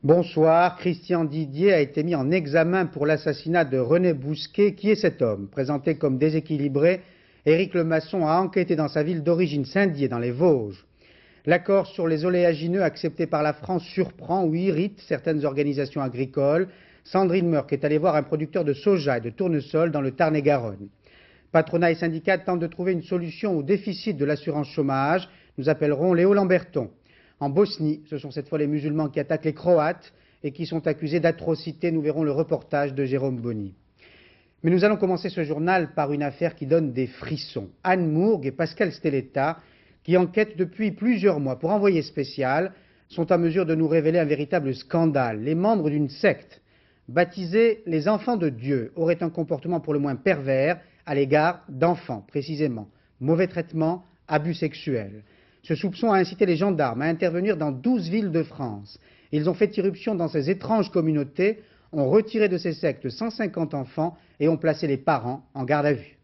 Bonsoir. Christian Didier a été mis en examen pour l'assassinat de René Bousquet. Qui est cet homme? Présenté comme déséquilibré, Éric Lemasson a enquêté dans sa ville d'origine, Saint-Dié, dans les Vosges. L'accord sur les oléagineux accepté par la France surprend ou irrite certaines organisations agricoles. Sandrine Meurck est allée voir un producteur de soja et de tournesol dans le Tarn-et-Garonne. Patronat et syndicats tentent de trouver une solution au déficit de l'assurance chômage. Nous appellerons Léo Lamberton. En Bosnie, ce sont cette fois les musulmans qui attaquent les Croates et qui sont accusés d'atrocités. Nous verrons le reportage de Jérôme Bonny. Mais nous allons commencer ce journal par une affaire qui donne des frissons. Anne Mourgue et Pascal Stelletta, qui enquêtent depuis plusieurs mois pour Envoyé spécial, sont à mesure de nous révéler un véritable scandale. Les membres d'une secte, baptisée les Enfants de Dieu, auraient un comportement pour le moins pervers à l'égard d'enfants, précisément. Mauvais traitement, abus sexuels. Ce soupçon a incité les gendarmes à intervenir dans 12 villes de France. Ils ont fait irruption dans ces étranges communautés, ont retiré de ces sectes 150 enfants et ont placé les parents en garde à vue.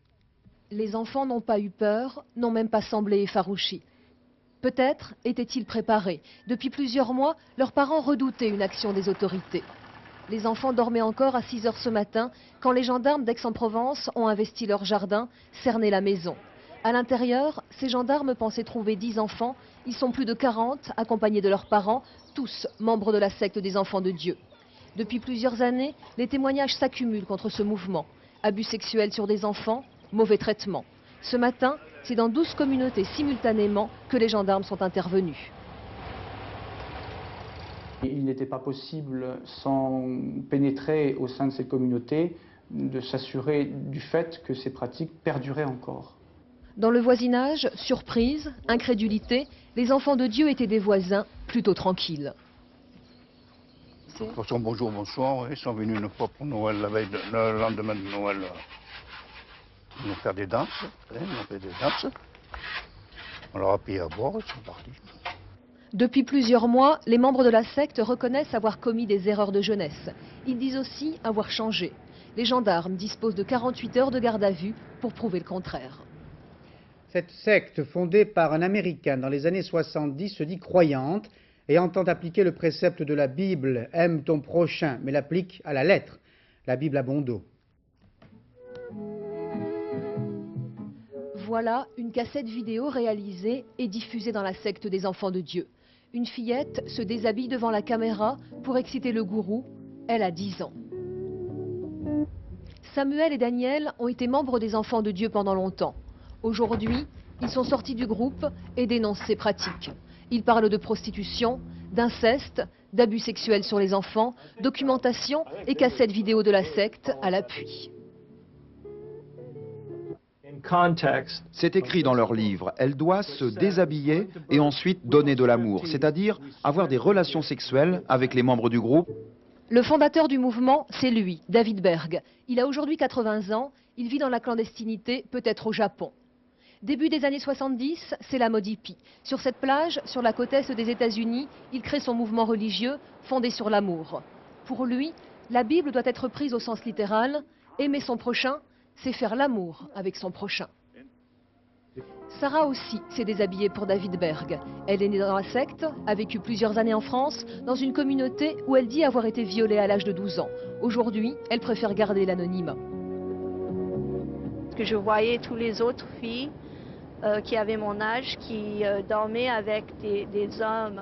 Les enfants n'ont pas eu peur, n'ont même pas semblé effarouchis. Peut-être étaient-ils préparés. Depuis plusieurs mois, leurs parents redoutaient une action des autorités. Les enfants dormaient encore à 6 h ce matin quand les gendarmes d'Aix-en-Provence ont investi leur jardin, cerné la maison. À l'intérieur, ces gendarmes pensaient trouver 10 enfants. Ils sont plus de 40, accompagnés de leurs parents, tous membres de la secte des Enfants de Dieu. Depuis plusieurs années, les témoignages s'accumulent contre ce mouvement. Abus sexuels sur des enfants, mauvais traitement. Ce matin, c'est dans 12 communautés simultanément que les gendarmes sont intervenus. Il n'était pas possible, sans pénétrer au sein de ces communautés, de s'assurer du fait que ces pratiques perduraient encore. Dans le voisinage, surprise, incrédulité, les Enfants de Dieu étaient des voisins plutôt tranquilles. Bonjour, bonsoir, ils sont venus une fois pour Noël, le lendemain de Noël, nous faire des danses, on a fait des danses, on leur a payé à boire, ils sont partis. Depuis plusieurs mois, les membres de la secte reconnaissent avoir commis des erreurs de jeunesse. Ils disent aussi avoir changé. Les gendarmes disposent de 48 heures de garde à vue pour prouver le contraire. Cette secte, fondée par un Américain dans les années 70, se dit croyante et entend appliquer le précepte de la Bible « Aime ton prochain », mais l'applique à la lettre. La Bible a bon dos. Voilà une cassette vidéo réalisée et diffusée dans la secte des Enfants de Dieu. Une fillette se déshabille devant la caméra pour exciter le gourou. Elle a 10 ans. Samuel et Daniel ont été membres des Enfants de Dieu pendant longtemps. Aujourd'hui, ils sont sortis du groupe et dénoncent ces pratiques. Ils parlent de prostitution, d'inceste, d'abus sexuels sur les enfants, documentation et cassettes vidéo de la secte à l'appui. C'est écrit dans leur livre, elle doit se déshabiller et ensuite donner de l'amour, c'est-à-dire avoir des relations sexuelles avec les membres du groupe. Le fondateur du mouvement, c'est lui, David Berg. Il a aujourd'hui 80 ans, il vit dans la clandestinité, peut-être au Japon. Début des années 70, c'est la mode hippie. Sur cette plage, sur la côte est des États-Unis, il crée son mouvement religieux fondé sur l'amour. Pour lui, la Bible doit être prise au sens littéral. Aimer son prochain, c'est faire l'amour avec son prochain. Sarah aussi s'est déshabillée pour David Berg. Elle est née dans la secte, a vécu plusieurs années en France, dans une communauté où elle dit avoir été violée à l'âge de 12 ans. Aujourd'hui, elle préfère garder l'anonymat. Je voyais toutes les autres filles qui avaient mon âge, qui dormaient avec des hommes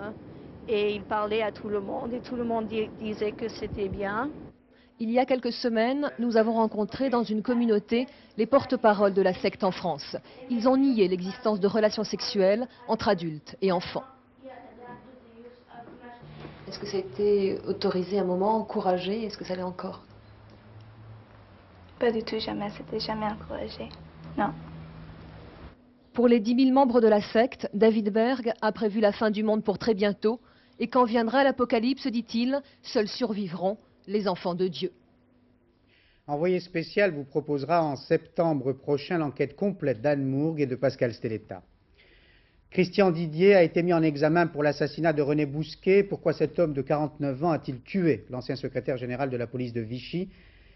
et ils parlaient à tout le monde et tout le monde disait que c'était bien. Il y a quelques semaines, nous avons rencontré dans une communauté les porte-paroles de la secte en France. Ils ont nié l'existence de relations sexuelles entre adultes et enfants. Est-ce que ça a été autorisé à un moment, encouragé? Est-ce que ça l'est encore? Pas du tout, jamais. C'était jamais encouragé. Non. Pour les 10 000 membres de la secte, David Berg a prévu la fin du monde pour très bientôt. Et quand viendra l'apocalypse, dit-il, seuls survivront les enfants de Dieu. Envoyé spécial vous proposera en septembre prochain l'enquête complète d'Anne Mourgue et de Pascal Stelletta. Christian Didier a été mis en examen pour l'assassinat de René Bousquet. Pourquoi cet homme de 49 ans a-t-il tué l'ancien secrétaire général de la police de Vichy?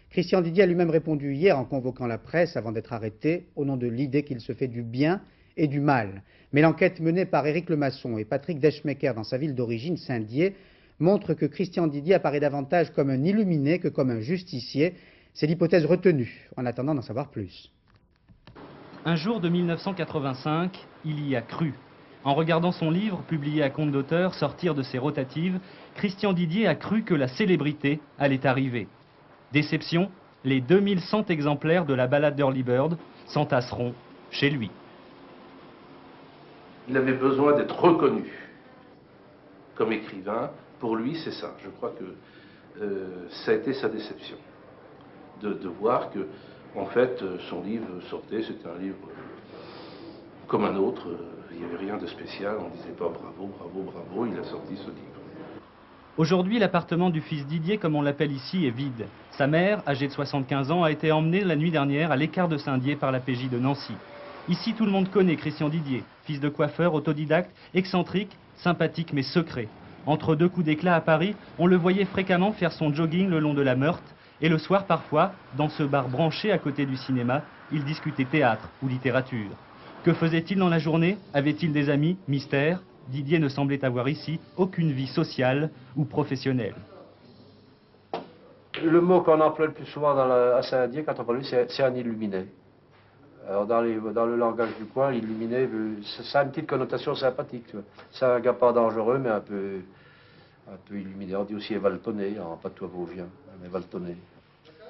Christian Didier a lui-même répondu hier en convoquant la presse avant d'être arrêté au nom de l'idée qu'il se fait du bien et du mal. Mais l'enquête menée par Éric Lemasson et Patrick Deschmecker dans sa ville d'origine, Saint-Dié, montre que Christian Didier apparaît davantage comme un illuminé que comme un justicier. C'est l'hypothèse retenue, en attendant d'en savoir plus. Un jour de 1985, il y a cru. En regardant son livre, publié à compte d'auteur, sortir de ses rotatives, Christian Didier a cru que la célébrité allait arriver. Déception, les 2100 exemplaires de la ballade d'Early Bird s'entasseront chez lui. Il avait besoin d'être reconnu comme écrivain. Pour lui, c'est ça. Je crois que ça a été sa déception. De voir que, en fait, son livre sortait, c'était un livre comme un autre. Il n'y avait rien de spécial, on ne disait pas bravo, bravo, bravo, il a sorti ce livre. Aujourd'hui, l'appartement du fils Didier, comme on l'appelle ici, est vide. Sa mère, âgée de 75 ans, a été emmenée la nuit dernière à l'écart de Saint-Dié par la PJ de Nancy. Ici, tout le monde connaît Christian Didier, fils de coiffeur, autodidacte, excentrique, sympathique mais secret. Entre deux coups d'éclat à Paris, on le voyait fréquemment faire son jogging le long de la Meurthe, et le soir parfois, dans ce bar branché à côté du cinéma, il discutait théâtre ou littérature. Que faisait-il dans la journée? Avait-il des amis? Mystère. Didier ne semblait avoir ici aucune vie sociale ou professionnelle. Le mot qu'on emploie le plus souvent à Saint-Dié, quand on parle de lui, c'est un illuminé. Alors dans le langage du coin, illuminé, ça a une petite connotation sympathique. C'est un gars pas dangereux, mais un peu illuminé. On dit aussi évaltonné, en patois-vauvien, évaltonné.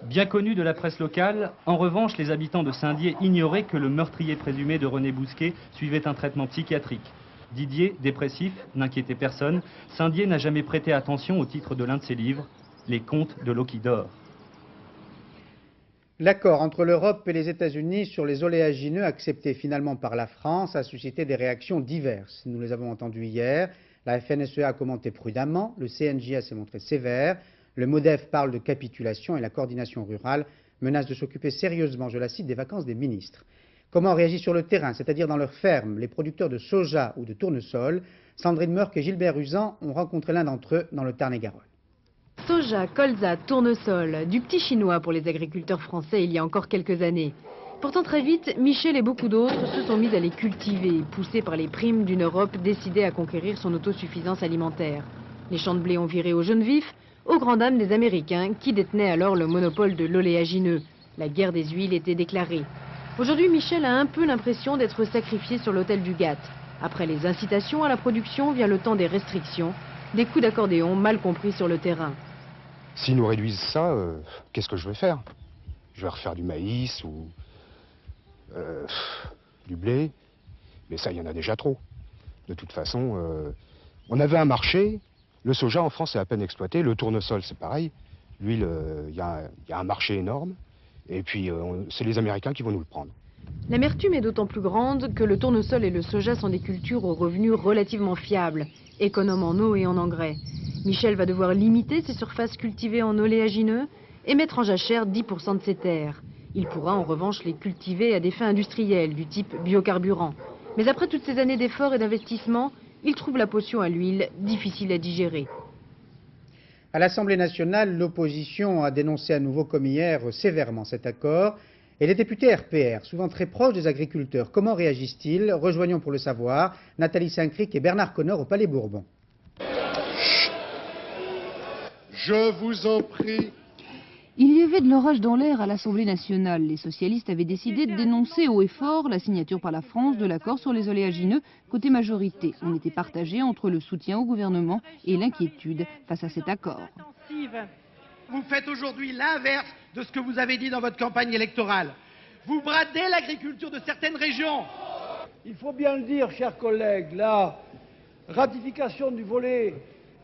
Bien connu de la presse locale, en revanche, les habitants de Saint-Dié ignoraient que le meurtrier présumé de René Bousquet suivait un traitement psychiatrique. Didier, dépressif, n'inquiétait personne. Saint-Dié n'a jamais prêté attention au titre de l'un de ses livres, Les Contes de l'Oquidor. L'accord entre l'Europe et les États-Unis sur les oléagineux accepté finalement par la France a suscité des réactions diverses. Nous les avons entendues hier. La FNSEA a commenté prudemment, le CNJA s'est montré sévère, le MODEF parle de capitulation et la coordination rurale menace de s'occuper sérieusement, je la cite, des vacances des ministres. Comment réagissent sur le terrain, c'est-à-dire dans leurs fermes, les producteurs de soja ou de tournesol? Sandrine Meurck et Gilbert Usan ont rencontré l'un d'entre eux dans le Tarn-et-Garonne. Soja, colza, tournesol, du petit chinois pour les agriculteurs français il y a encore quelques années. Pourtant très vite, Michel et beaucoup d'autres se sont mis à les cultiver, poussés par les primes d'une Europe décidée à conquérir son autosuffisance alimentaire. Les champs de blé ont viré aux jeunes vifs, aux grandes dames des Américains qui détenaient alors le monopole de l'oléagineux. La guerre des huiles était déclarée. Aujourd'hui, Michel a un peu l'impression d'être sacrifié sur l'autel du GATT. Après les incitations à la production vient le temps des restrictions, des coups d'accordéon mal compris sur le terrain. S'ils nous réduisent ça, qu'est-ce que je vais faire? Je vais refaire du maïs ou du blé, mais ça, il y en a déjà trop. De toute façon, on avait un marché, le soja en France est à peine exploité, le tournesol c'est pareil, l'huile, il y a un marché énorme, et puis c'est les Américains qui vont nous le prendre. L'amertume est d'autant plus grande que le tournesol et le soja sont des cultures aux revenus relativement fiables, économes en eau et en engrais. Michel va devoir limiter ses surfaces cultivées en oléagineux et mettre en jachère 10% de ses terres. Il pourra en revanche les cultiver à des fins industrielles du type biocarburant. Mais après toutes ces années d'efforts et d'investissement, il trouve la potion à l'huile difficile à digérer. À l'Assemblée nationale, l'opposition a dénoncé à nouveau comme hier sévèrement cet accord. Et les députés RPR, souvent très proches des agriculteurs, comment réagissent-ils? Rejoignons pour le savoir Nathalie Saint-Cric et Bernard Connor au Palais Bourbon. Je vous en prie. Il y avait de l'orage dans l'air à l'Assemblée nationale. Les socialistes avaient décidé de dénoncer haut et fort la signature par la France de l'accord sur les oléagineux côté majorité. On était partagé entre le soutien au gouvernement et l'inquiétude face à cet accord. Vous faites aujourd'hui l'inverse de ce que vous avez dit dans votre campagne électorale. Vous bradez l'agriculture de certaines régions. Il faut bien le dire, chers collègues, la ratification du volet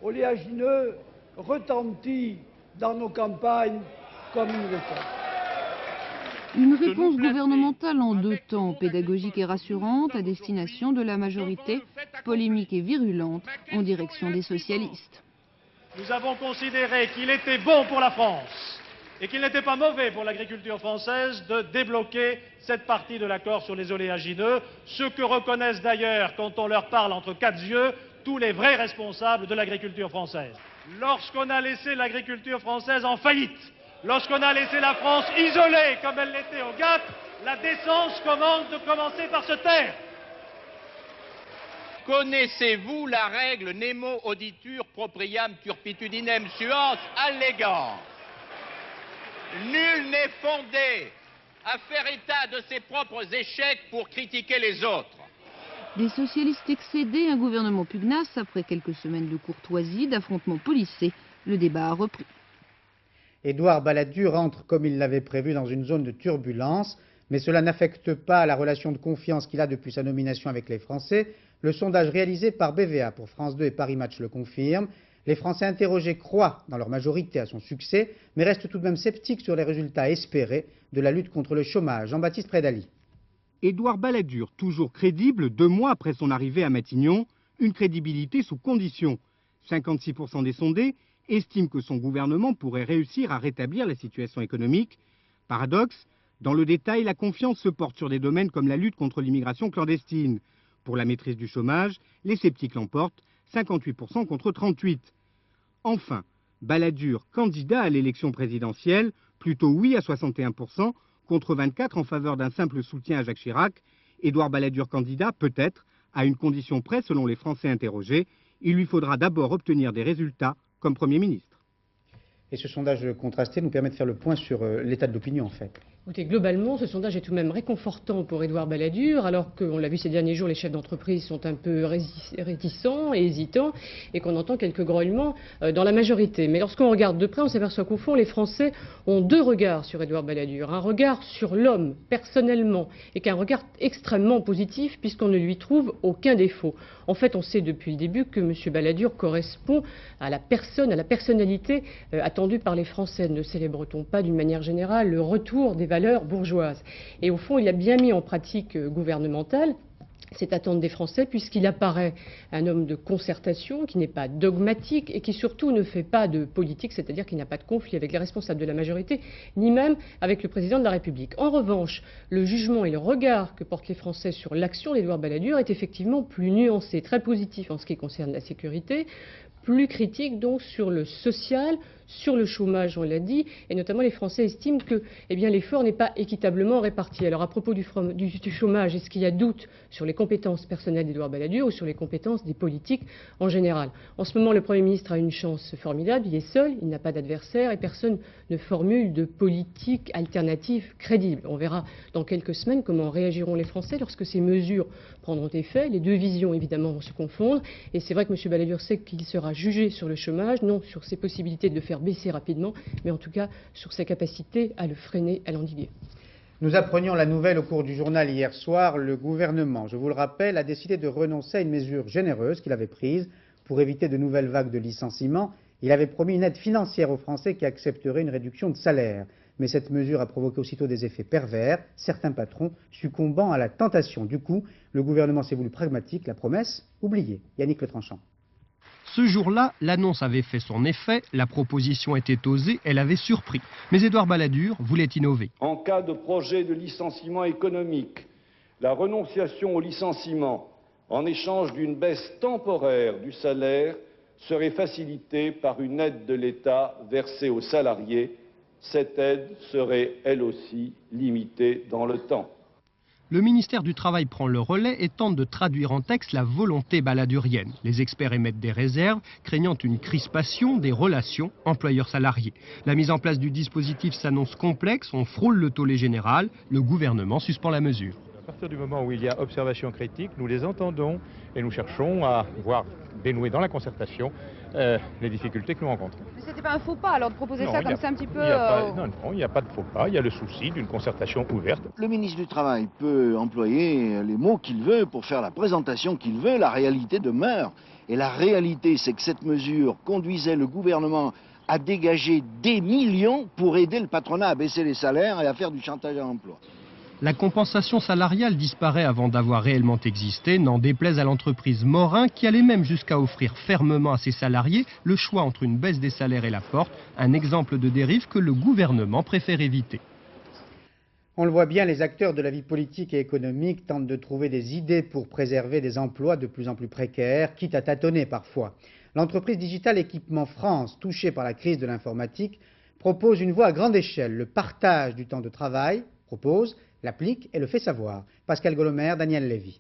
oléagineux retentit dans nos campagnes comme une réponse. Une réponse gouvernementale en deux temps, pédagogique et rassurante, à destination de la majorité, polémique et virulente en direction des socialistes. Nous avons considéré qu'il était bon pour la France et qu'il n'était pas mauvais pour l'agriculture française de débloquer cette partie de l'accord sur les oléagineux, ce que reconnaissent d'ailleurs, quand on leur parle entre quatre yeux, tous les vrais responsables de l'agriculture française. Lorsqu'on a laissé l'agriculture française en faillite, lorsqu'on a laissé la France isolée comme elle l'était au GATT, la décence commande de commencer par se taire. Connaissez-vous la règle nemo auditur propriam turpitudinem suans allegans? Nul n'est fondé à faire état de ses propres échecs pour critiquer les autres. Des socialistes excédés, un gouvernement pugnace, après quelques semaines de courtoisie, d'affrontements policés, le débat a repris. Édouard Balladur entre, comme il l'avait prévu, dans une zone de turbulence, mais cela n'affecte pas la relation de confiance qu'il a depuis sa nomination avec les Français. Le sondage réalisé par BVA pour France 2 et Paris Match le confirme. Les Français interrogés croient dans leur majorité à son succès, mais restent tout de même sceptiques sur les résultats espérés de la lutte contre le chômage. Jean-Baptiste Prédali. Édouard Balladur, toujours crédible 2 mois après son arrivée à Matignon, une crédibilité sous condition. 56% des sondés estiment que son gouvernement pourrait réussir à rétablir la situation économique. Paradoxe, dans le détail, la confiance se porte sur des domaines comme la lutte contre l'immigration clandestine. Pour la maîtrise du chômage, les sceptiques l'emportent, 58% contre 38%. Enfin, Balladur, candidat à l'élection présidentielle, plutôt oui à 61%, contre 24% en faveur d'un simple soutien à Jacques Chirac. Édouard Balladur candidat, peut-être, à une condition près selon les Français interrogés. Il lui faudra d'abord obtenir des résultats comme Premier ministre. Et ce sondage contrasté nous permet de faire le point sur l'état de l'opinion en fait. Écoutez, globalement, ce sondage est tout de même réconfortant pour Édouard Balladur, alors qu'on l'a vu ces derniers jours, les chefs d'entreprise sont un peu réticents et hésitants, et qu'on entend quelques grognements dans la majorité. Mais lorsqu'on regarde de près, on s'aperçoit qu'au fond, les Français ont 2 regards sur Édouard Balladur. Un regard sur l'homme, personnellement, et qu'un regard extrêmement positif, puisqu'on ne lui trouve aucun défaut. En fait, on sait depuis le début que M. Balladur correspond à la personne, à la personnalité attendue par les Français. Ne célèbre-t-on pas d'une manière générale le retour des valeurs bourgeoises? Et au fond, il a bien mis en pratique gouvernementale cette attente des Français, puisqu'il apparaît un homme de concertation, qui n'est pas dogmatique et qui surtout ne fait pas de politique, c'est-à-dire qu'il n'a pas de conflit avec les responsables de la majorité, ni même avec le président de la République. En revanche, le jugement et le regard que portent les Français sur l'action d'Édouard Balladur est effectivement plus nuancé, très positif en ce qui concerne la sécurité, plus critique donc sur le social, sur le chômage, on l'a dit, et notamment les Français estiment que l'effort n'est pas équitablement réparti. Alors à propos du chômage, est-ce qu'il y a doute sur les compétences personnelles d'Édouard Balladur ou sur les compétences des politiques en général? En ce moment, le Premier ministre a une chance formidable, il est seul, il n'a pas d'adversaire et personne ne formule de politique alternative crédible. On verra dans quelques semaines comment réagiront les Français lorsque ces mesures prendront effet. Les 2 visions évidemment vont se confondre et c'est vrai que M. Balladur sait qu'il sera jugé sur le chômage, non sur ses possibilités de le faire baisser rapidement, mais en tout cas sur sa capacité à le freiner, à l'endiguer. Nous apprenions la nouvelle au cours du journal hier soir. Le gouvernement, je vous le rappelle, a décidé de renoncer à une mesure généreuse qu'il avait prise pour éviter de nouvelles vagues de licenciements. Il avait promis une aide financière aux Français qui accepteraient une réduction de salaire. Mais cette mesure a provoqué aussitôt des effets pervers, certains patrons succombant à la tentation. Du coup, le gouvernement s'est voulu pragmatique, la promesse oubliée. Yannick Le Tranchant. Ce jour-là, l'annonce avait fait son effet, la proposition était osée, elle avait surpris. Mais Édouard Balladur voulait innover. En cas de projet de licenciement économique, la renonciation au licenciement en échange d'une baisse temporaire du salaire serait facilitée par une aide de l'État versée aux salariés. Cette aide serait, elle aussi, limitée dans le temps. Le ministère du Travail prend le relais et tente de traduire en texte la volonté balladurienne. Les experts émettent des réserves, craignant une crispation des relations employeurs-salariés. La mise en place du dispositif s'annonce complexe, on frôle le tollé général, le gouvernement suspend la mesure. À partir du moment où il y a observation critique, nous les entendons et nous cherchons à voir dénouer dans la concertation les difficultés que nous rencontrons. Mais c'était pas un faux pas alors de proposer ça comme ça un petit peu... Non, il n'y a pas de faux pas, il y a le souci d'une concertation ouverte. Le ministre du Travail peut employer les mots qu'il veut pour faire la présentation qu'il veut, la réalité demeure. Et la réalité, c'est que cette mesure conduisait le gouvernement à dégager des millions pour aider le patronat à baisser les salaires et à faire du chantage à l'emploi. La compensation salariale disparaît avant d'avoir réellement existé, n'en déplaise à l'entreprise Morin qui allait même jusqu'à offrir fermement à ses salariés le choix entre une baisse des salaires et la porte, un exemple de dérive que le gouvernement préfère éviter. On le voit bien, les acteurs de la vie politique et économique tentent de trouver des idées pour préserver des emplois de plus en plus précaires, quitte à tâtonner parfois. L'entreprise Digital Équipement France, touchée par la crise de l'informatique, propose une voie à grande échelle, le partage du temps de travail, l'applique et le fait savoir. Pascal Golomer, Daniel Lévy.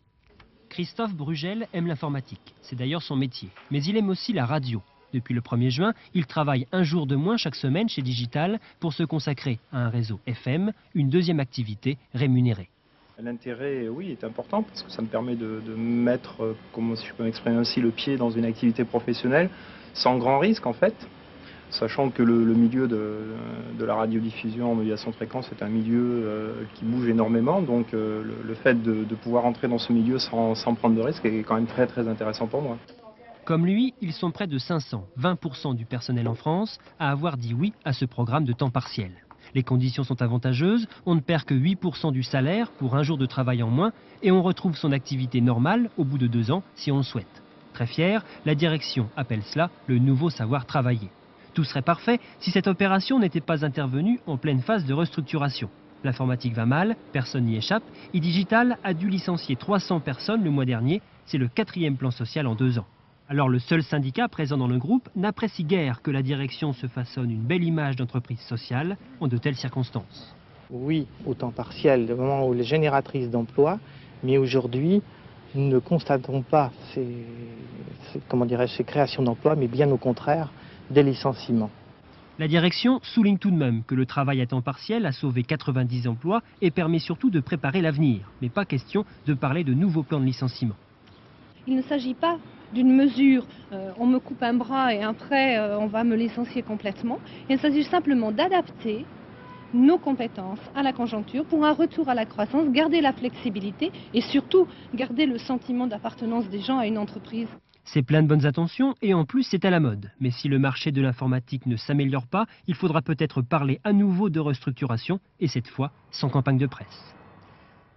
Christophe Brugel aime l'informatique, c'est d'ailleurs son métier. Mais il aime aussi la radio. Depuis le 1er juin, il travaille un jour de moins chaque semaine chez Digital pour se consacrer à un réseau FM, une deuxième activité rémunérée. L'intérêt, oui, est important parce que ça me permet de mettre, comment si je peux m'exprimer ainsi, le pied dans une activité professionnelle sans grand risque en fait, sachant que le milieu de la radiodiffusion en modulation de fréquence est un milieu qui bouge énormément, donc le fait de pouvoir entrer dans ce milieu sans prendre de risque est quand même très très intéressant pour moi. Comme lui, ils sont près de 500, 20% du personnel en France, à avoir dit oui à ce programme de temps partiel. Les conditions sont avantageuses, on ne perd que 8% du salaire pour un jour de travail en moins et on retrouve son activité normale au bout de 2 ans si on le souhaite. Très fier, la direction appelle cela le nouveau savoir travailler. Tout serait parfait si cette opération n'était pas intervenue en pleine phase de restructuration. L'informatique va mal, personne n'y échappe, et Digital a dû licencier 300 personnes le mois dernier, c'est le 4e plan social en 2 ans. Alors le seul syndicat présent dans le groupe n'apprécie guère que la direction se façonne une belle image d'entreprise sociale en de telles circonstances. Oui, au temps partiel, le moment où les génératrices d'emplois, mais aujourd'hui, nous ne constatons pas ces créations d'emplois, mais bien au contraire, des licenciements. La direction souligne tout de même que le travail à temps partiel a sauvé 90 emplois et permet surtout de préparer l'avenir, mais pas question de parler de nouveaux plans de licenciement. Il ne s'agit pas d'une mesure, on me coupe un bras et après on va me licencier complètement. Il s'agit simplement d'adapter nos compétences à la conjoncture pour un retour à la croissance, garder la flexibilité et surtout garder le sentiment d'appartenance des gens à une entreprise. C'est plein de bonnes intentions et en plus c'est à la mode. Mais si le marché de l'informatique ne s'améliore pas, il faudra peut-être parler à nouveau de restructuration et cette fois sans campagne de presse.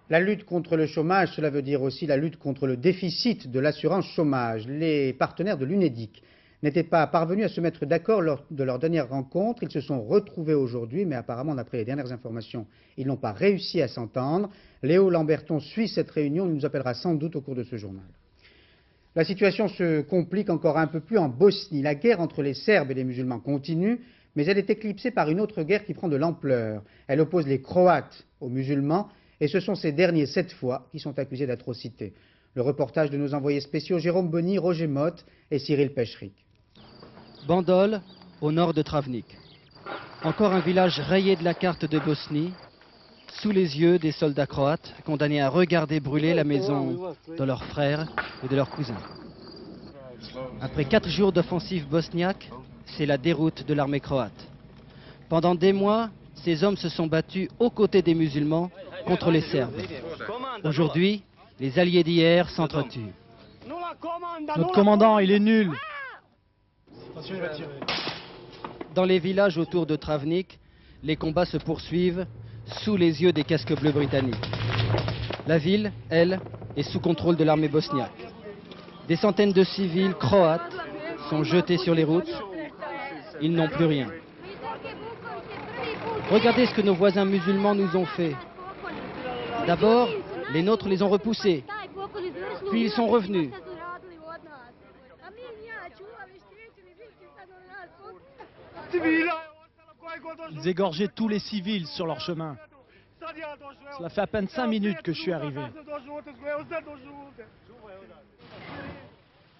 La lutte contre le chômage, cela veut dire aussi la lutte contre le déficit de l'assurance chômage. Les partenaires de l'UNEDIC n'étaient pas parvenus à se mettre d'accord lors de leur dernière rencontre. Ils se sont retrouvés aujourd'hui, mais apparemment, d'après les dernières informations, ils n'ont pas réussi à s'entendre. Léo Lamberton suit cette réunion, il nous appellera sans doute au cours de ce journal. La situation se complique encore un peu plus en Bosnie. La guerre entre les Serbes et les musulmans continue, mais elle est éclipsée par une autre guerre qui prend de l'ampleur. Elle oppose les Croates aux musulmans, et ce sont ces derniers, cette fois, qui sont accusés d'atrocités. Le reportage de nos envoyés spéciaux Jérôme Bonny, Roger Motte et Cyril Pecherick. Bandol, au nord de Travnik. Encore un village rayé de la carte de Bosnie, sous les yeux des soldats croates condamnés à regarder brûler la maison de leurs frères et de leurs cousins. Après 4 jours d'offensive bosniaque, c'est la déroute de l'armée croate. Pendant des mois, ces hommes se sont battus aux côtés des musulmans contre les Serbes. Aujourd'hui, les alliés d'hier s'entretuent. Notre commandant, il est nul. Dans les villages autour de Travnik, les combats se poursuivent sous les yeux des casques bleus britanniques. La ville, elle, est sous contrôle de l'armée bosniaque. Des centaines de civils croates sont jetés sur les routes. Ils n'ont plus rien. Regardez ce que nos voisins musulmans nous ont fait. D'abord, les nôtres les ont repoussés. Puis ils sont revenus. Ils égorgeaient tous les civils sur leur chemin. Cela fait à peine 5 minutes que je suis arrivé.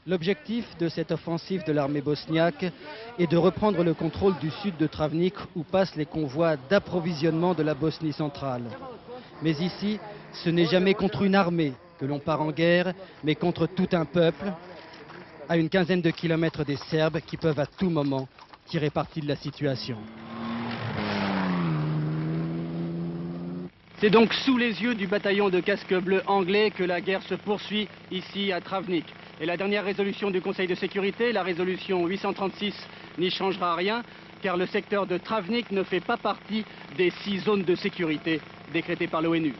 L'objectif de cette offensive de l'armée bosniaque est de reprendre le contrôle du sud de Travnik où passent les convois d'approvisionnement de la Bosnie centrale. Mais ici, ce n'est jamais contre une armée que l'on part en guerre, mais contre tout un peuple, à une quinzaine de kilomètres des Serbes qui peuvent à tout moment tirer parti de la situation. C'est donc sous les yeux du bataillon de casques bleus anglais que la guerre se poursuit ici à Travnik. Et la dernière résolution du Conseil de sécurité, la résolution 836, n'y changera rien, car le secteur de Travnik ne fait pas partie des 6 zones de sécurité décrétées par l'ONU.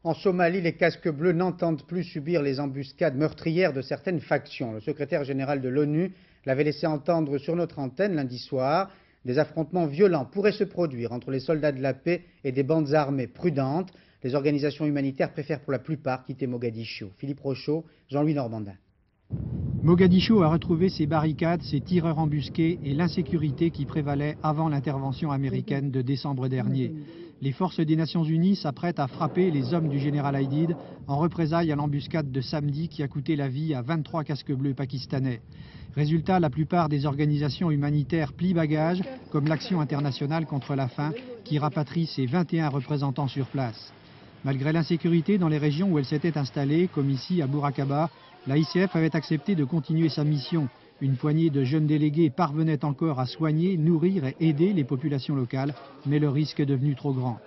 En Somalie, les casques bleus n'entendent plus subir les embuscades meurtrières de certaines factions. Le secrétaire général de l'ONU l'avait laissé entendre sur notre antenne lundi soir. Des affrontements violents pourraient se produire entre les soldats de la paix et des bandes armées prudentes. Les organisations humanitaires préfèrent pour la plupart quitter Mogadiscio. Philippe Rochaud, Jean-Louis Normandin. Mogadiscio a retrouvé ses barricades, ses tireurs embusqués et l'insécurité qui prévalait avant l'intervention américaine de décembre dernier. les forces des Nations Unies s'apprêtent à frapper les hommes du général Aidid en représailles à l'embuscade de samedi qui a coûté la vie à 23 casques bleus pakistanais. Résultat, la plupart des organisations humanitaires plient bagages, comme l'Action internationale contre la faim, qui rapatrie ses 21 représentants sur place. Malgré l'insécurité dans les régions où elle s'était installée, comme ici à Bourakaba, la ICF avait accepté de continuer sa mission. Une poignée de jeunes délégués parvenaient encore à soigner, nourrir et aider les populations locales, mais le risque est devenu trop grand.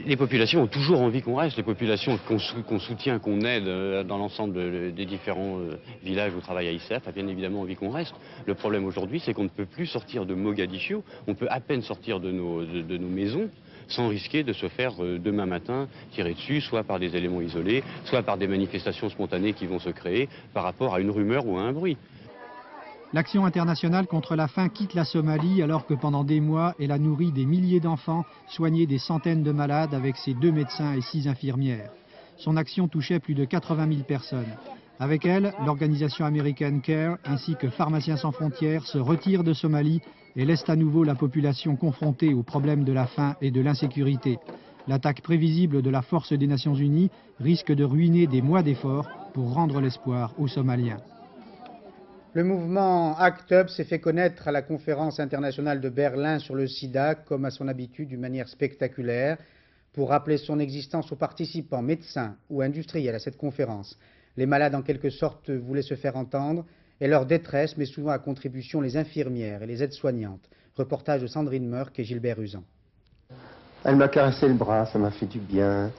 Les populations ont toujours envie qu'on reste, les populations qu'on soutient, qu'on aide dans l'ensemble des différents villages où travaille ICF a bien évidemment envie qu'on reste. Le problème aujourd'hui, c'est qu'on ne peut plus sortir de Mogadiscio, on peut à peine sortir de nos maisons sans risquer de se faire demain matin tirer dessus, soit par des éléments isolés, soit par des manifestations spontanées qui vont se créer par rapport à une rumeur ou à un bruit. L'Action internationale contre la faim quitte la Somalie alors que pendant des mois, elle a nourri des milliers d'enfants, soigné des centaines de malades avec ses 2 médecins et 6 infirmières. Son action touchait plus de 80 000 personnes. Avec elle, l'organisation américaine CARE ainsi que Pharmaciens sans frontières se retirent de Somalie et laissent à nouveau la population confrontée aux problèmes de la faim et de l'insécurité. L'attaque prévisible de la force des Nations Unies risque de ruiner des mois d'efforts pour rendre l'espoir aux Somaliens. Le mouvement ACT UP s'est fait connaître à la conférence internationale de Berlin sur le sida, comme à son habitude d'une manière spectaculaire, pour rappeler son existence aux participants, médecins ou industriels à cette conférence. Les malades, en quelque sorte, voulaient se faire entendre et leur détresse met souvent à contribution les infirmières et les aides-soignantes. Reportage de Sandrine Meurck et Gilbert Usan. Elle m'a caressé le bras, ça m'a fait du bien.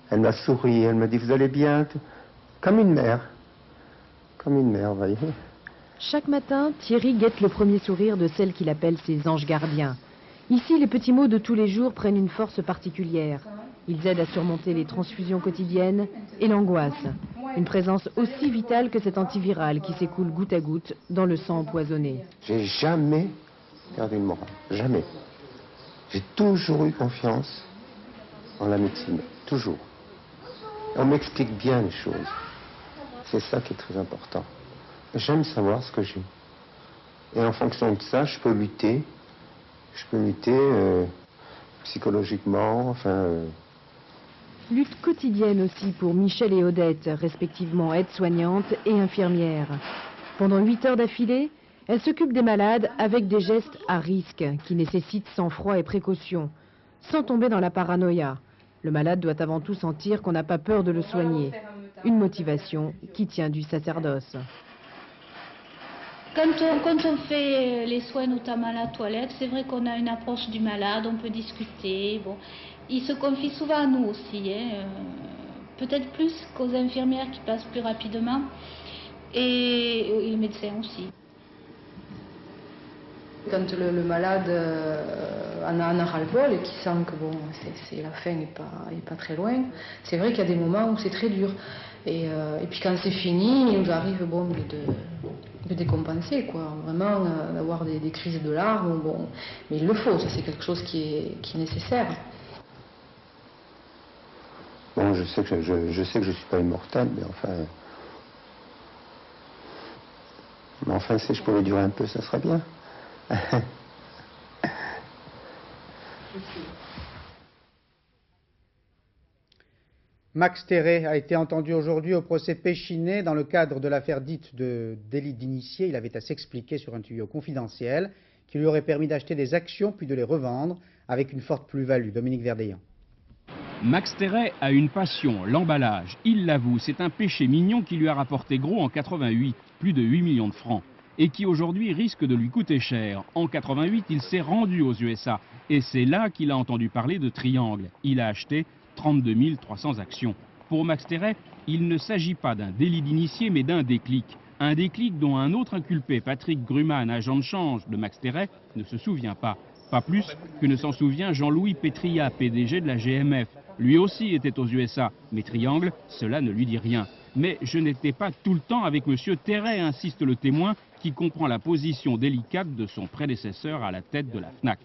Elle m'a souri, elle m'a dit « Vous allez bien ?» Comme une mère. Comme une mère, vous voyez. Chaque matin, Thierry guette le premier sourire de celle qu'il appelle ses anges gardiens. Ici, les petits mots de tous les jours prennent une force particulière. Ils aident à surmonter les transfusions quotidiennes et l'angoisse. Une présence aussi vitale que cet antiviral qui s'écoule goutte à goutte dans le sang empoisonné. J'ai jamais perdu le moral, jamais. J'ai toujours eu confiance en la médecine, toujours. On m'explique bien les choses. C'est ça qui est très important. J'aime savoir ce que j'ai. Et en fonction de ça, je peux lutter. Je peux lutter psychologiquement, enfin... Lutte quotidienne aussi pour Michel et Odette, respectivement aides-soignantes et infirmières. Pendant 8 heures d'affilée, elles s'occupent des malades avec des gestes à risque qui nécessitent sang-froid et précaution, sans tomber dans la paranoïa. Le malade doit avant tout sentir qu'on n'a pas peur de le soigner. Une motivation qui tient du sacerdoce. Quand on fait les soins, notamment à la toilette, c'est vrai qu'on a une approche du malade, on peut discuter. Bon. Il se confie souvent à nous aussi, hein, peut-être plus qu'aux infirmières qui passent plus rapidement, et les médecins aussi. Quand le malade en a ras-le-bol et qu'il sent que bon, la fin n'est pas très loin, c'est vrai qu'il y a des moments où c'est très dur. Et puis quand c'est fini, il nous arrive bon, de décompenser, quoi. Vraiment d'avoir des crises de larmes. Bon. Mais il le faut, ça c'est quelque chose qui est nécessaire. Bon, je sais que je suis pas immortel, mais enfin si je pouvais durer un peu, ça serait bien. Max Terré a été entendu aujourd'hui au procès Péchinet dans le cadre de l'affaire dite de délit d'initié. Il avait à s'expliquer sur un tuyau confidentiel qui lui aurait permis d'acheter des actions puis de les revendre avec une forte plus-value. Dominique Verdeillan. Max Terré a une passion, l'emballage. Il l'avoue, c'est un péché mignon qui lui a rapporté gros en 88, plus de 8 millions de francs. Et qui aujourd'hui risque de lui coûter cher. En 88, il s'est rendu aux USA. Et c'est là qu'il a entendu parler de Triangle. Il a acheté 32 300 actions. Pour Max Terré, il ne s'agit pas d'un délit d'initié, mais d'un déclic. Un déclic dont un autre inculpé, Patrick Gruman, agent de change de Max Terré, ne se souvient pas. Pas plus que ne s'en souvient Jean-Louis Pétria, PDG de la GMF. Lui aussi était aux USA, mais Triangle, cela ne lui dit rien. Mais je n'étais pas tout le temps avec M. Terré, insiste le témoin, qui comprend la position délicate de son prédécesseur à la tête de la FNAC.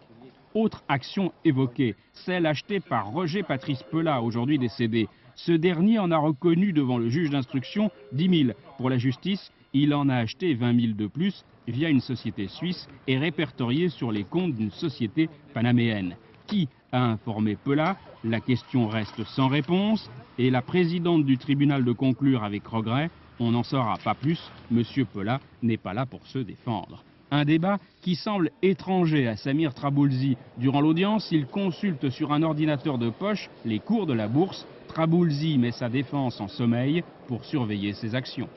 Autre action évoquée, celle achetée par Roger Patrice Pelat, aujourd'hui décédé. Ce dernier en a reconnu devant le juge d'instruction 10 000. Pour la justice, il en a acheté 20 000 de plus via une société suisse et répertorié sur les comptes d'une société panaméenne. Qui a informé Pela? La question reste sans réponse et la présidente du tribunal de conclure avec regret: on n'en saura pas plus, Monsieur Pela n'est pas là pour se défendre. Un débat qui semble étranger à Samir Traboulsi. Durant l'audience, il consulte sur un ordinateur de poche les cours de la bourse. Traboulsi met sa défense en sommeil pour surveiller ses actions.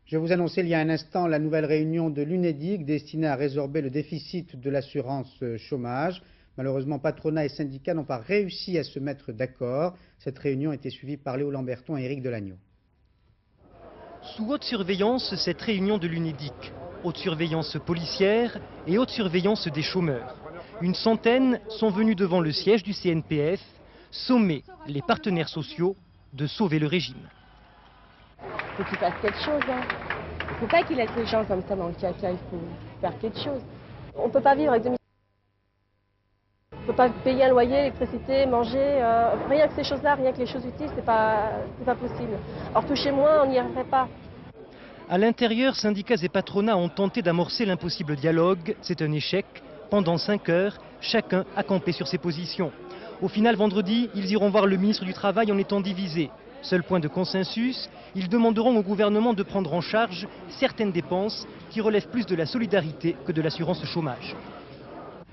Je vous annonçais il y a un instant la nouvelle réunion de l'UNEDIC destinée à résorber le déficit de l'assurance chômage. Malheureusement, patronat et syndicats n'ont pas réussi à se mettre d'accord. Cette réunion a été suivie par Léo Lamberton et Éric Delagneau. Sous haute surveillance, cette réunion de l'UNEDIC. Haute surveillance policière et haute surveillance des chômeurs. Une centaine sont venus devant le siège du CNPF, sommer les partenaires sociaux de sauver le régime. Il faut qu'il fasse quelque chose. Hein. Il ne faut pas qu'il laisse les gens comme ça dans le caca, il faut faire quelque chose. On ne peut pas vivre avec 2000. On ne peut pas payer un loyer, l'électricité, manger, rien que ces choses-là, rien que les choses utiles, c'est pas possible. Alors toucher moins, on n'y arriverait pas. À l'intérieur, syndicats et patronats ont tenté d'amorcer l'impossible dialogue. C'est un échec. Pendant 5 heures, chacun a campé sur ses positions. Au final, vendredi, ils iront voir le ministre du Travail en étant divisés. Seul point de consensus, ils demanderont au gouvernement de prendre en charge certaines dépenses qui relèvent plus de la solidarité que de l'assurance chômage.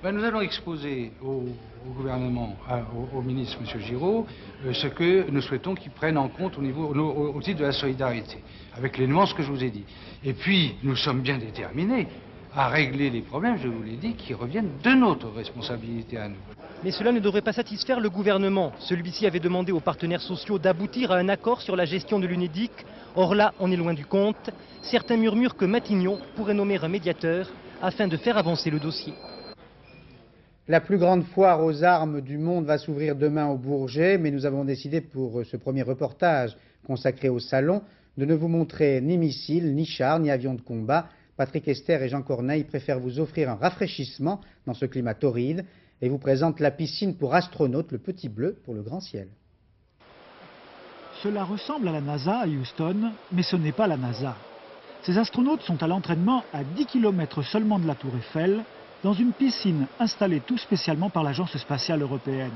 Nous allons exposer au gouvernement, au ministre M. Giraud, ce que nous souhaitons qu'il prenne en compte au titre de la solidarité, avec les nuances que je vous ai dit. Et puis, nous sommes bien déterminés à régler les problèmes, je vous l'ai dit, qui reviennent de notre responsabilité à nous. Mais cela ne devrait pas satisfaire le gouvernement. Celui-ci avait demandé aux partenaires sociaux d'aboutir à un accord sur la gestion de l'UNEDIC. Or là, on est loin du compte. Certains murmurent que Matignon pourrait nommer un médiateur afin de faire avancer le dossier. La plus grande foire aux armes du monde va s'ouvrir demain au Bourget, mais nous avons décidé pour ce premier reportage consacré au salon de ne vous montrer ni missiles, ni chars, ni avions de combat. Patrick Esther et Jean Corneille préfèrent vous offrir un rafraîchissement dans ce climat torride et vous présentent la piscine pour astronautes, le petit bleu pour le grand ciel. Cela ressemble à la NASA à Houston, mais ce n'est pas la NASA. Ces astronautes sont à l'entraînement à 10 km seulement de la Tour Eiffel, dans une piscine installée tout spécialement par l'Agence spatiale européenne.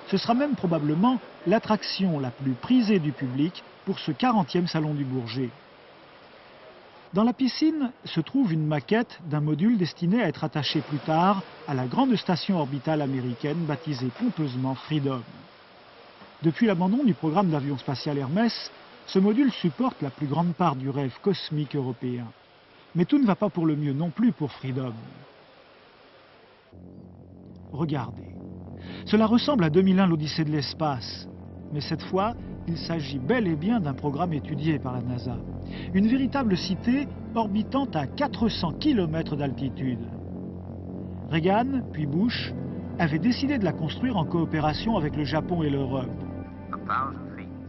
Ce sera même probablement l'attraction la plus prisée du public pour ce 40e salon du Bourget. Dans la piscine se trouve une maquette d'un module destiné à être attaché plus tard à la grande station orbitale américaine baptisée pompeusement Freedom. Depuis l'abandon du programme d'avion spatial Hermès, ce module supporte la plus grande part du rêve cosmique européen. Mais tout ne va pas pour le mieux non plus pour Freedom. Regardez, cela ressemble à 2001 l'Odyssée de l'espace, mais cette fois, il s'agit bel et bien d'un programme étudié par la NASA. Une véritable cité orbitant à 400 km d'altitude. Reagan, puis Bush, avaient décidé de la construire en coopération avec le Japon et l'Europe.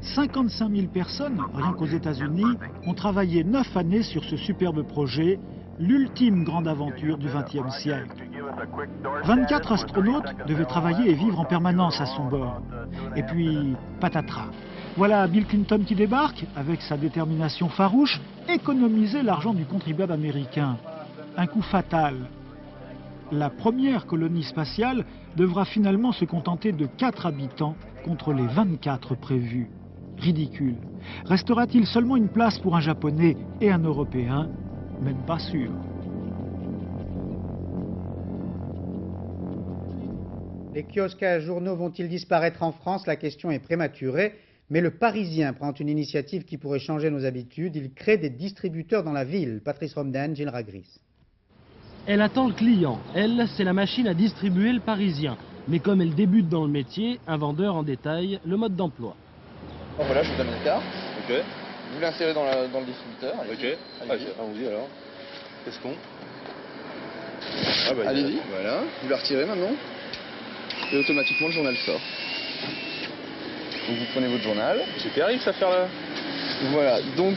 55 000 personnes, rien qu'aux États-Unis, ont travaillé 9 années sur ce superbe projet, l'ultime grande aventure du XXe siècle. 24 astronautes devaient travailler et vivre en permanence à son bord. Et puis, patatras. Voilà Bill Clinton qui débarque, avec sa détermination farouche, économiser l'argent du contribuable américain. Un coup fatal. La première colonie spatiale devra finalement se contenter de 4 habitants contre les 24 prévus. Ridicule. Restera-t-il seulement une place pour un Japonais et un Européen? Même pas sûr. Les kiosques à journaux vont-ils disparaître en France? La question est prématurée, mais le Parisien prend une initiative qui pourrait changer nos habitudes. Il crée des distributeurs dans la ville. Patrice Romden, Gilles Ragris. Elle attend le client. Elle, c'est la machine à distribuer le Parisien. Mais comme elle débute dans le métier, un vendeur en détail le mode d'emploi. Bon, voilà, je vous donne la carte. Ok. Vous l'insérez dans le distributeur. Ok. Allez-y alors. Qu'est-ce qu'on... Allez-y. Voilà. Vous la retirez maintenant. Et automatiquement, le journal sort. Donc vous prenez votre journal. Super, il ça faire là. Voilà. Donc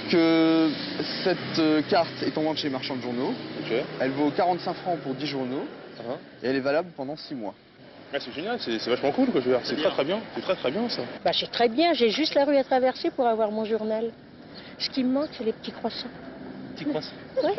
cette carte est en vente chez Marchand de Journaux. Ok. Elle vaut 45 francs pour 10 journaux. Et elle est valable pendant 6 mois. Ah, c'est génial, c'est vachement cool quoi, je veux dire. C'est très bien, c'est très bien ça. Bah c'est très bien, j'ai juste la rue à traverser pour avoir mon journal. Ce qui me manque, c'est les petits croissants. Petit croissant. Oui.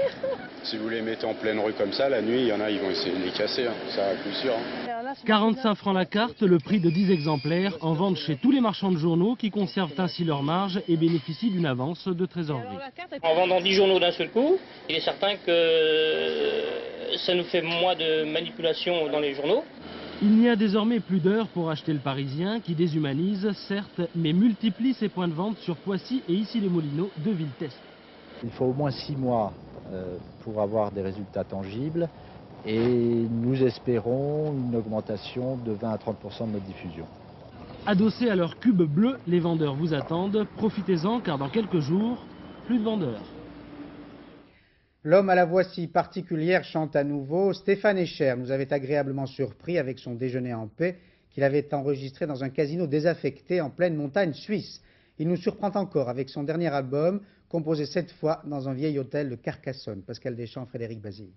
Si vous les mettez en pleine rue comme ça, la nuit, il y en a, ils vont essayer de les casser, hein. Ça à coup sûr. Hein. Alors là, 45 francs la carte, le prix de 10 exemplaires en vente chez tous les marchands de journaux qui conservent ainsi leur marge et bénéficient d'une avance de trésorerie. En vendant 10 journaux d'un seul coup, il est certain que ça nous fait moins de manipulation dans les journaux. Il n'y a désormais plus d'heures pour acheter le Parisien qui déshumanise, certes, mais multiplie ses points de vente sur Poissy et Issy-les-Moulineaux, 2 villes test. Il faut au moins 6 mois pour avoir des résultats tangibles et nous espérons une augmentation de 20 à 30% de notre diffusion. Adossés à leur cube bleu, les vendeurs vous attendent. Profitez-en car dans quelques jours, plus de vendeurs. L'homme à la voix si particulière chante à nouveau. Stéphane Escher nous avait agréablement surpris avec son déjeuner en paix qu'il avait enregistré dans un casino désaffecté en pleine montagne suisse. Il nous surprend encore avec son dernier album, composé cette fois dans un vieil hôtel de Carcassonne. Pascal Deschamps, Frédéric Bazille.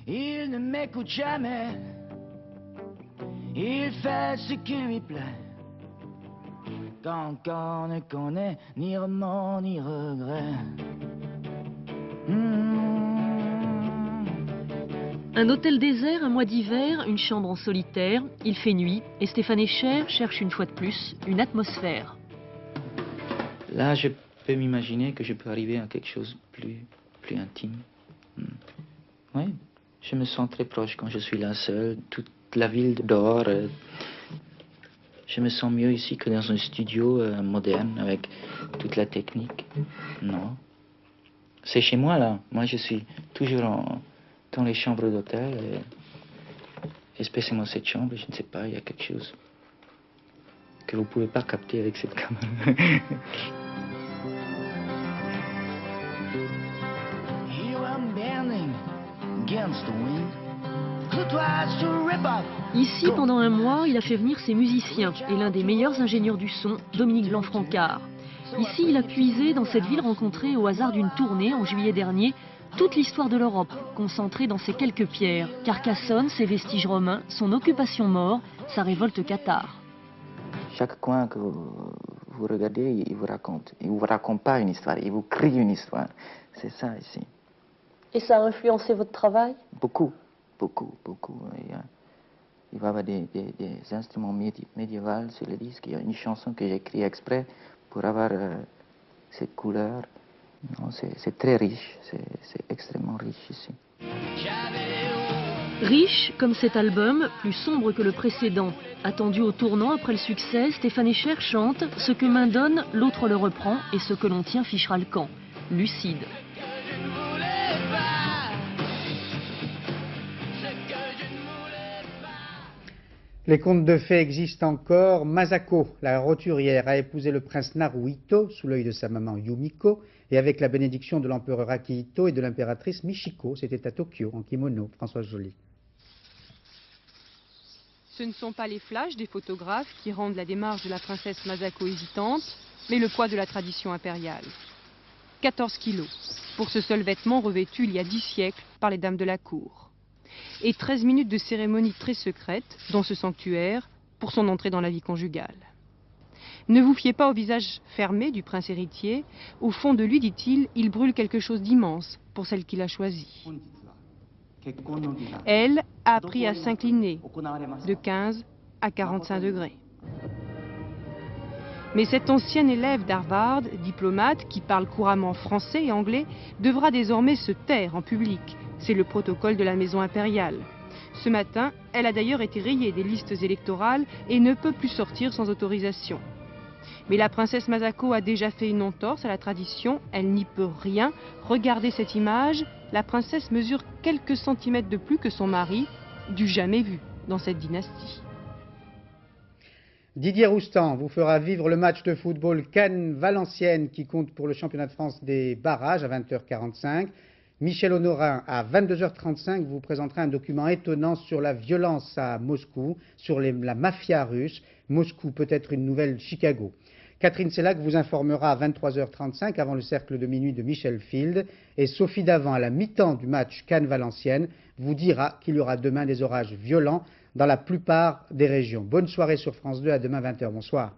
Il ne m'écoute jamais, il fait ce qui lui plaît. Tant qu'on ne connaît ni remords ni regrets. Un hôtel désert, un mois d'hiver, une chambre en solitaire, il fait nuit et Stéphane Escher cherche une fois de plus une atmosphère. Là, je peux m'imaginer que je peux arriver à quelque chose de plus intime. Oui, je me sens très proche quand je suis là seul, toute la ville dehors. Je me sens mieux ici que dans un studio moderne avec toute la technique. Non. C'est chez moi là. Moi je suis toujours dans les chambres d'hôtel. Et spécialement cette chambre, je ne sais pas, il y a quelque chose que vous ne pouvez pas capter avec cette caméra. Ici, pendant un mois, il a fait venir ses musiciens et l'un des meilleurs ingénieurs du son, Dominique Blanc-Francard. Ici, il a puisé dans cette ville rencontrée au hasard d'une tournée en juillet dernier toute l'histoire de l'Europe, concentrée dans ces quelques pierres. Carcassonne, ses vestiges romains, son occupation mort, sa révolte cathare. Chaque coin que vous regardez, il vous raconte. Il ne vous raconte pas une histoire, il vous crie une histoire. C'est ça ici. Et ça a influencé votre travail? Beaucoup. Il va y avoir des instruments médiévaux sur le disque. Il y a une chanson que j'ai écrite exprès pour avoir cette couleur. C'est très riche, c'est extrêmement riche ici. Riche comme cet album, plus sombre que le précédent. Attendu au tournant après le succès, Stéphane Escher chante « Ce que main donne, l'autre le reprend, et ce que l'on tient fichera le camp ». Lucide. Les contes de fées existent encore. Masako, la roturière, a épousé le prince Naruhito sous l'œil de sa maman Yumiko et avec la bénédiction de l'empereur Akihito et de l'impératrice Michiko. C'était à Tokyo, en kimono. Françoise Joly. Ce ne sont pas les flashs des photographes qui rendent la démarche de la princesse Masako hésitante, mais le poids de la tradition impériale. 14 kilos, pour ce seul vêtement revêtu il y a 10 siècles par les dames de la cour. Et 13 minutes de cérémonie très secrète dans ce sanctuaire pour son entrée dans la vie conjugale. Ne vous fiez pas au visage fermé du prince héritier. Au fond de lui, dit-il, il brûle quelque chose d'immense pour celle qu'il a choisie. Elle a appris à s'incliner de 15 à 45 degrés. Mais cet ancien élève d'Harvard, diplomate qui parle couramment français et anglais, devra désormais se taire en public. C'est le protocole de la maison impériale. Ce matin, elle a d'ailleurs été rayée des listes électorales et ne peut plus sortir sans autorisation. Mais la princesse Masako a déjà fait une entorse à la tradition, elle n'y peut rien. Regardez cette image, la princesse mesure quelques centimètres de plus que son mari, du jamais vu dans cette dynastie. Didier Roustan vous fera vivre le match de football Cannes-Valenciennes qui compte pour le championnat de France des barrages à 20h45. Michel Honorin, à 22h35, vous présentera un document étonnant sur la violence à Moscou, sur la mafia russe. Moscou peut être une nouvelle Chicago. Catherine Sellac vous informera à 23h35 avant le cercle de minuit de Michel Field. Et Sophie Davant, à la mi-temps du match Cannes-Valenciennes, vous dira qu'il y aura demain des orages violents dans la plupart des régions. Bonne soirée sur France 2, à demain 20h. Bonsoir.